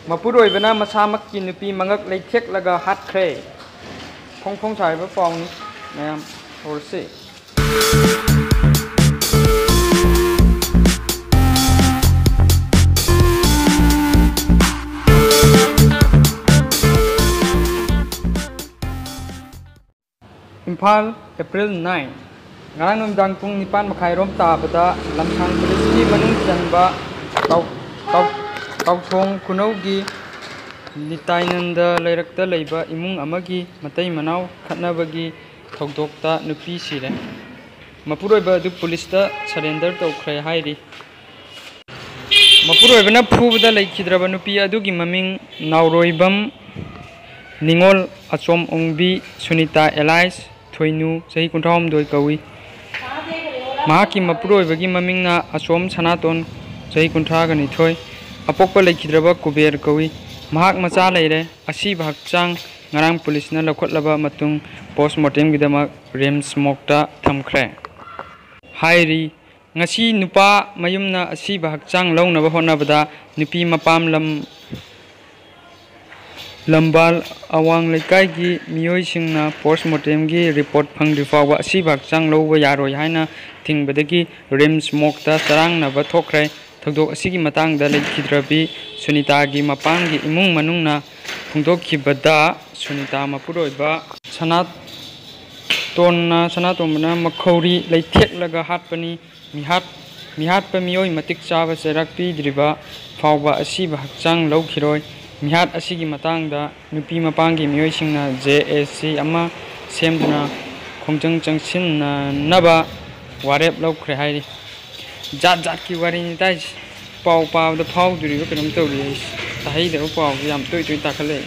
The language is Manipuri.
Mapuroibana Masamakki Nupi Mangak Leitheklaga Hatkhre. Phong saiba pawni mayam horse. Imphal, April 9. Ngarang numdang pung nipan makhairom tabada lamsang pulisni manung janba Kauthong Kunaugi Nitainanda Leirakta Leiba Imung Amagi Matai Manau Khatnabagi Thogdokta Nupi Sire Mapuroiba du Polista surrender Tokre Hairi Mapuroibana Phubada Leikidraba Nupi adugi maming Nauroibam Ningol Achom Ongbi Sunita Elias Thoinu Sahi Kuntham Doi Kawi Mahaki Mapuroibagi mamingna Achom Sanaton Sahi Kunthaga Nithoi Apokpa Leikidraba Kuber Kawi Mahak Macha Leire Asiba Hakchang Ngarang Police na Lokhotlaba Matung Postmortem Gidamak Rems Mokta Thamkhre Hairi Ngasi Nupa Mayumna Asiba Hakchang Launaba Honabada Nupi Mapam Lambal Awang Lekai Miyoi Singna Postmortem gi report Phangrifawa Asiba Hakchang Lowa Yaroi Haina Thingbadagi Rems Mokta Tarang Naba Thokre Thogdok asigi matang da Leikidrabi Sunita gi mapang gi imung manungna phungdokhibada Sunita Mapuroiba Sanatomna Makhori Leitheklaga Hatpani mihat pa miyoi matik chaba serakpi driba fawba asiba hakchang laukhiroi mihat asigi matang da nupi mapang gi miyoi singna JSC ama semduna khongjang changsin naba warep laukhre hairi Jat ki wari ni tai pau da phau duri ko kanam tawri tahi da pau yam toi takhale